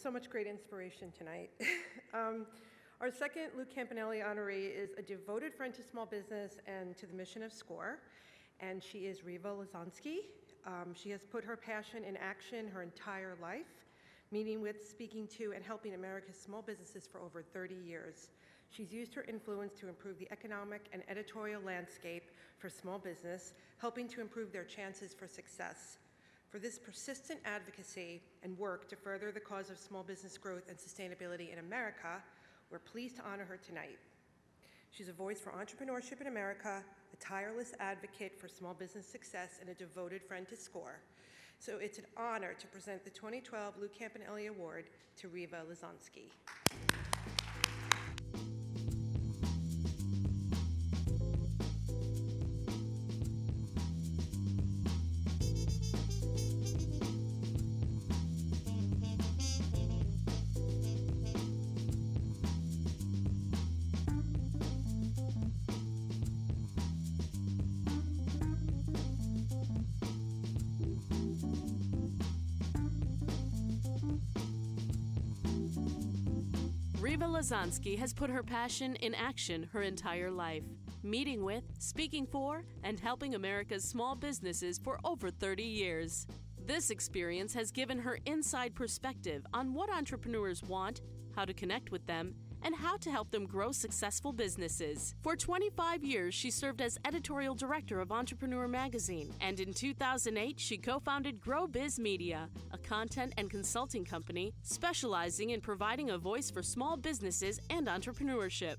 so much great inspiration tonight. Our second Lou Campanelli honoree is a devoted friend to small business and to the mission of SCORE, and she is Rieva Lesonsky. She has put her passion in action her entire life, meeting with, speaking to, and helping America's small businesses for over 30 years. She's used her influence to improve the economic and editorial landscape for small business, helping to improve their chances for success. For this persistent advocacy and work to further the cause of small business growth and sustainability in America, we're pleased to honor her tonight. She's a voice for entrepreneurship in America, a tireless advocate for small business success, and a devoted friend to SCORE. So it's an honor to present the 2012 Lou Campanelli Award to Rieva Lesonsky. Rieva Lesonsky has put her passion in action her entire life, meeting with, speaking for, and helping America's small businesses for over 30 years. This experience has given her inside perspective on what entrepreneurs want, how to connect with them, and how to help them grow successful businesses. For 25 years, she served as editorial director of Entrepreneur magazine, and in 2008, she co-founded Grow Biz Media, a content and consulting company specializing in providing a voice for small businesses and entrepreneurship.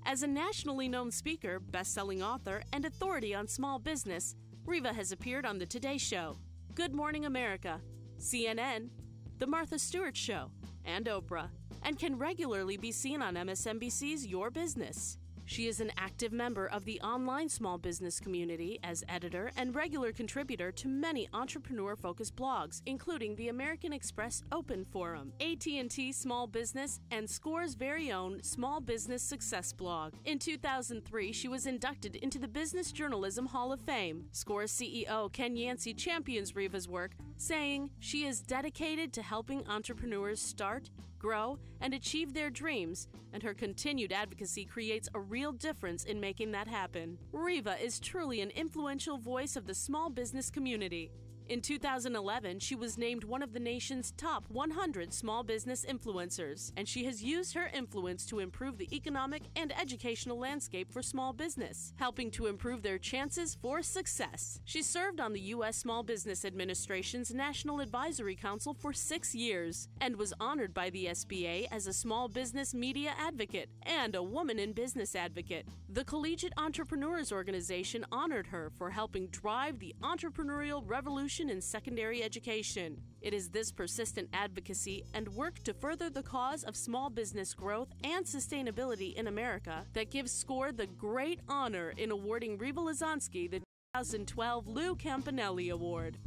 As a nationally known speaker, best-selling author, and authority on small business, Rieva has appeared on The Today Show, Good Morning America, CNN, The Martha Stewart Show, and Oprah, and can regularly be seen on MSNBC's Your Business. She is an active member of the online small business community as editor and regular contributor to many entrepreneur-focused blogs, including the American Express Open Forum, AT&T Small Business, and SCORE's very own Small Business Success blog. In 2003, she was inducted into the Business Journalism Hall of Fame. SCORE's CEO Ken Yancey champions Rieva's work, saying she is dedicated to helping entrepreneurs start, grow, and achieve their dreams, and her continued advocacy creates a real difference in making that happen. Rieva is truly an influential voice of the small business community. In 2011, she was named one of the nation's top 100 small business influencers, and she has used her influence to improve the economic and educational landscape for small business, helping to improve their chances for success. She served on the U.S. Small Business Administration's National Advisory Council for 6 years and was honored by the SBA as a small business media advocate and a woman in business advocate. The Collegiate Entrepreneurs Organization honored her for helping drive the entrepreneurial revolution in secondary education. It is this persistent advocacy and work to further the cause of small business growth and sustainability in America that gives SCORE the great honor in awarding Rieva Lesonsky the 2012 Lou Campanelli Award.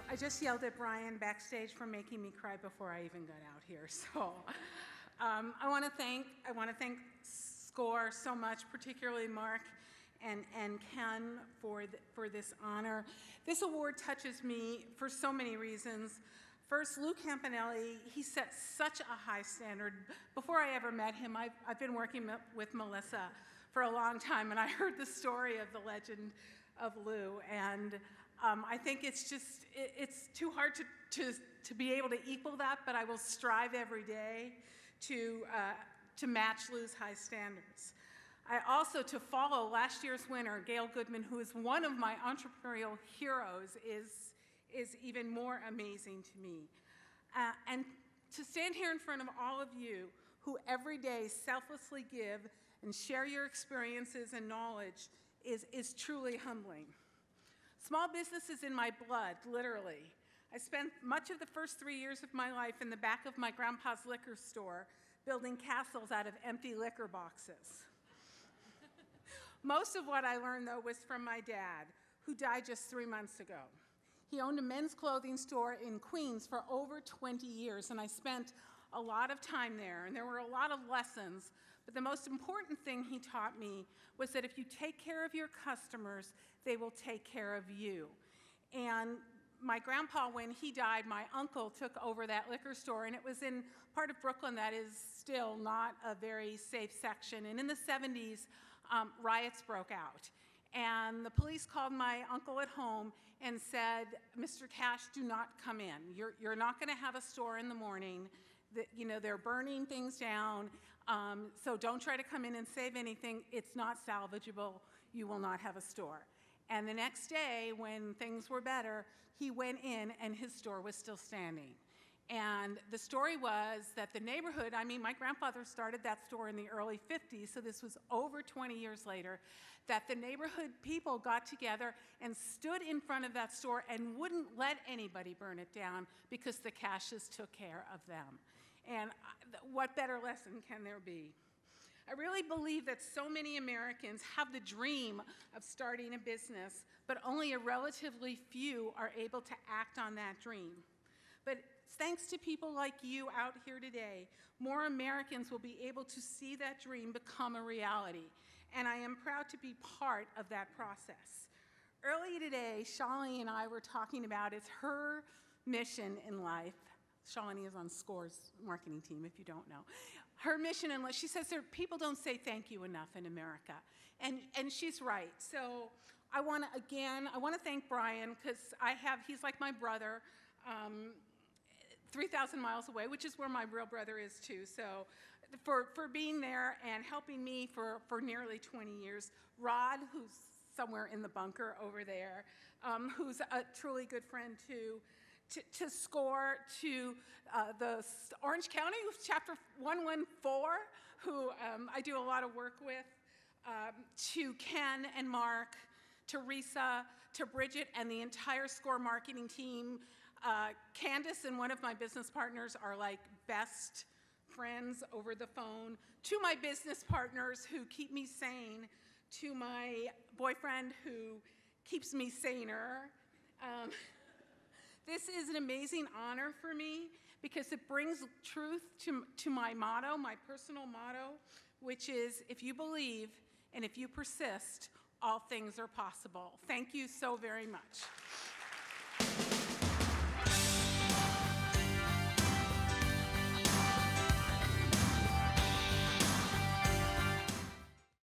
I just yelled at Brian backstage for making me cry before I even got out here. So I want to thank SCORE so much, particularly Mark and Ken for this honor. This award touches me for so many reasons. First, Lou Campanelli, he set such a high standard. Before I ever met him, I've been working with Melissa for a long time, and I heard the story of the legend of Lou, and I think it's too hard to be able to equal that, but I will strive every day to match Lou's high standards. I also, to follow last year's winner, Gail Goodman, who is one of my entrepreneurial heroes, is even more amazing to me. And to stand here in front of all of you who every day selflessly give and share your experiences and knowledge is truly humbling. Small business is in my blood, literally. I spent much of the first 3 years of my life in the back of my grandpa's liquor store building castles out of empty liquor boxes. Most of what I learned, though, was from my dad, who died just 3 months ago. He owned a men's clothing store in Queens for over 20 years, and I spent a lot of time there, and there were a lot of lessons. But the most important thing he taught me was that if you take care of your customers, they will take care of you. And my grandpa, when he died, my uncle took over that liquor store, and it was in part of Brooklyn that is still not a very safe section. And in the 70s, riots broke out. And the police called my uncle at home and said, Mr. Cash, do not come in. You're not going to have a store in the morning. They're burning things down, so don't try to come in and save anything. It's not salvageable. You will not have a store. And the next day, when things were better, he went in and his store was still standing. And the story was that the neighborhood, my grandfather started that store in the early 50s, so this was over 20 years later, that the neighborhood people got together and stood in front of that store and wouldn't let anybody burn it down because the Cashes took care of them. And what better lesson can there be? I really believe that so many Americans have the dream of starting a business, but only a relatively few are able to act on that dream. But thanks to people like you out here today, more Americans will be able to see that dream become a reality. And I am proud to be part of that process. Earlier today, Shalini and I were talking about it's her mission in life. Shalini is on SCORE's marketing team, if you don't know. Her mission in life, she says people don't say thank you enough in America. And she's right. So I want to thank Brian, because he's like my brother, 3,000 miles away, which is where my real brother is too. So for being there and helping me for nearly 20 years. Rod, who's somewhere in the bunker over there, who's a truly good friend too. To SCORE, to the Orange County, Chapter 114, who I do a lot of work with, to Ken and Mark, to Risa, to Bridget, and the entire SCORE marketing team. Candace and one of my business partners are like best friends over the phone. To my business partners who keep me sane, to my boyfriend who keeps me saner. This is an amazing honor for me because it brings truth to my motto, my personal motto, which is if you believe and if you persist, all things are possible. Thank you so very much.